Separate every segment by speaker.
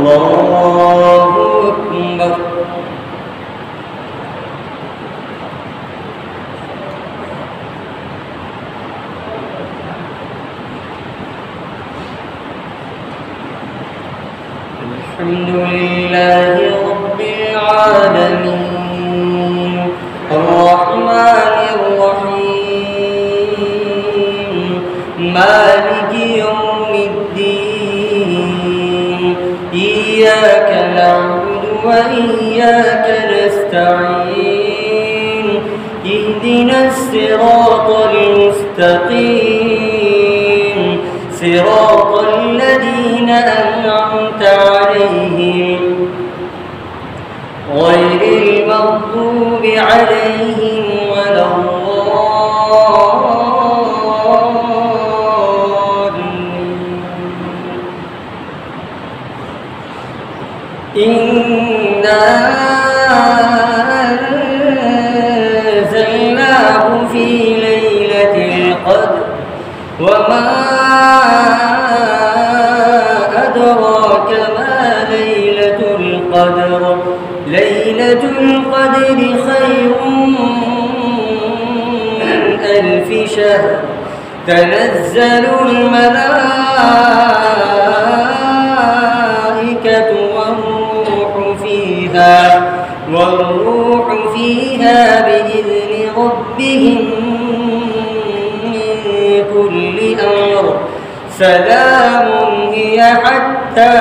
Speaker 1: الله أكبر. الحمد لله رب العالمين الرحمن الرحيم مالك يوم الدين إياك نعبد وإياك نستعين اهدنا الصراط المستقيم صراط الذين أنعمت عليهم غير المغضوب عليهم ولا الضالين. إنا أنزلناه في ليلة القدر وما أدراك ما ليلة القدر ليلة القدر خير من 1000 شهر تنزل الملائكة والروح فيها بإذن ربهم من كل أمر سلام هي حتى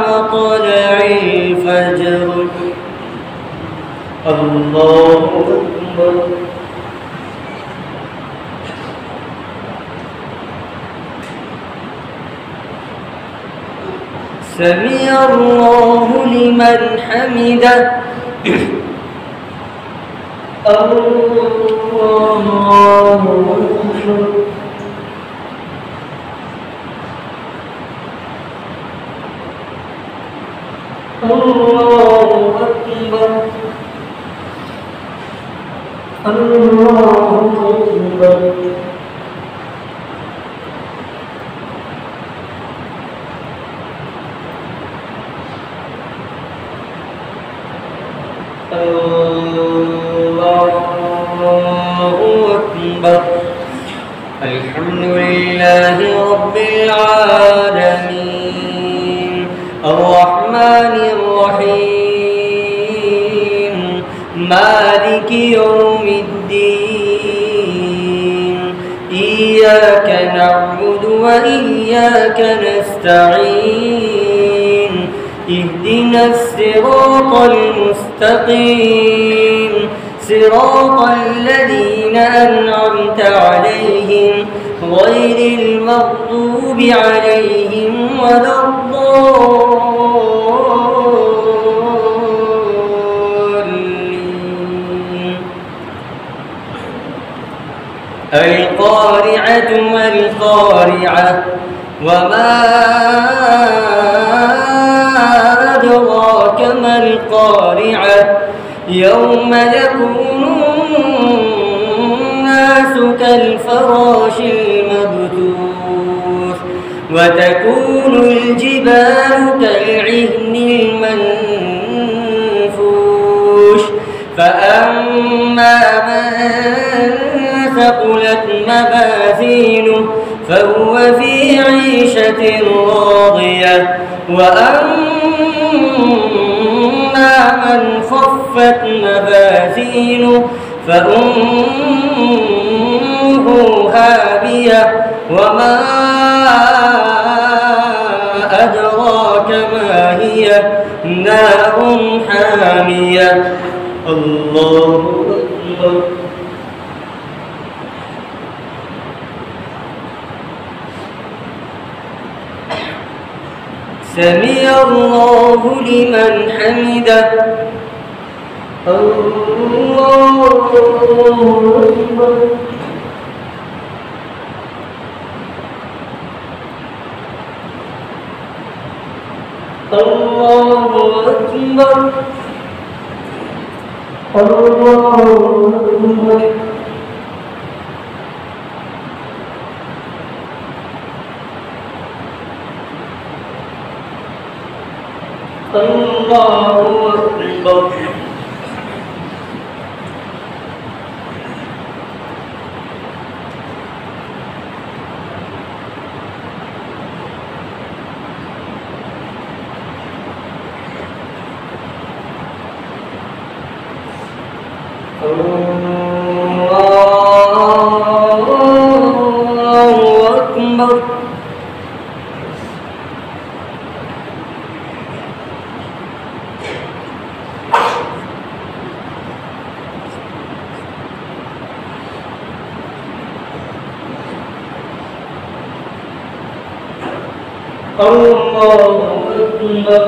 Speaker 1: مطلع الفجر. الله أكبر. سمع الله لمن حمده. الله أكبر. الله أكبر. الله أكبر. الله أكبر. الحمد لله رب العالمين الرحمن الرحيم مالك يوم الدين إياك نعبد وإياك نستعين اهدنا الصراط المستقيم صراط الذين أنعمت عليهم غير المغضوب عليهم ولا الضالين. القارعة ما القارعة وما أدراك ما القارعة يوم يكون الناس كالفراش المبثوث وتكون الجبال كالعهن المنفوش فأما من ثقلت موازينه فهو في عيشة راضية وأما من خفت موازينه فأمه هاوية وما أدراك ما هي نار حامية. الله أكبر. سمع الله لمن حمده. الله أكبر. الله أكبر. الله أكبر. الله أكبر. الله أكبر.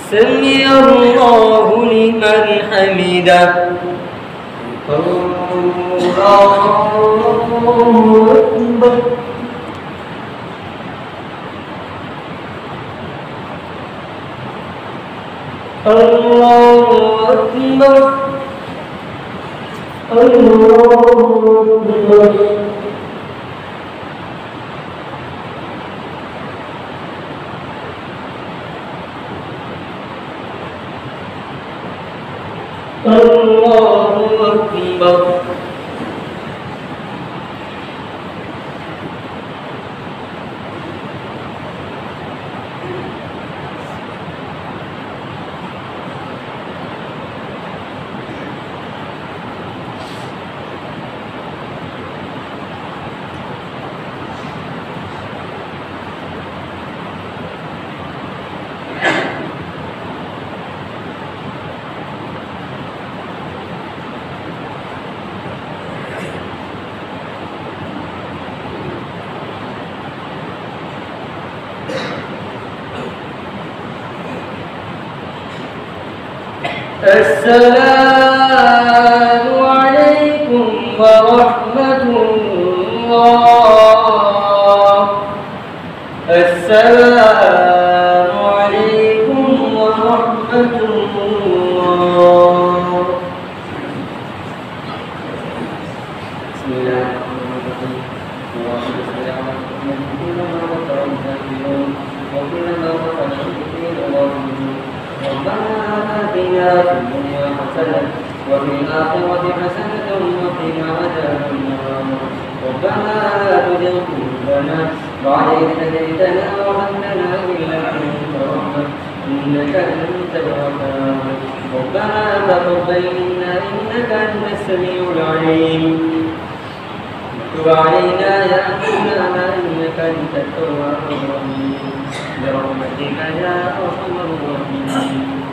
Speaker 1: سمع الله لمن حمده. الله أكبر. الله أكبر. الله أكبر. الله أكبر. السلام عليكم ورحمة الله. السلام عليكم ورحمة الله. بسم الله الرحمن الرحيم. اللهم صل على محمد كلما ذكر الذاكرون وكلما ذكر الشاكرين والراحمين. ربنا آتنا في الدنيا حسنة وفي الآخرة حسنة وقنا عذاب النار. ربنا لا تزغ قلوبنا بعد إذ هديتنا وهب لنا من لدنك رحمة إنك أنت الوهاب. ربنا تقبل منا إنك أنت السميع العليم. تب علينا يا مولانا إنك أنت التواب الرحيم برحمتك يا أرحم الراحمين.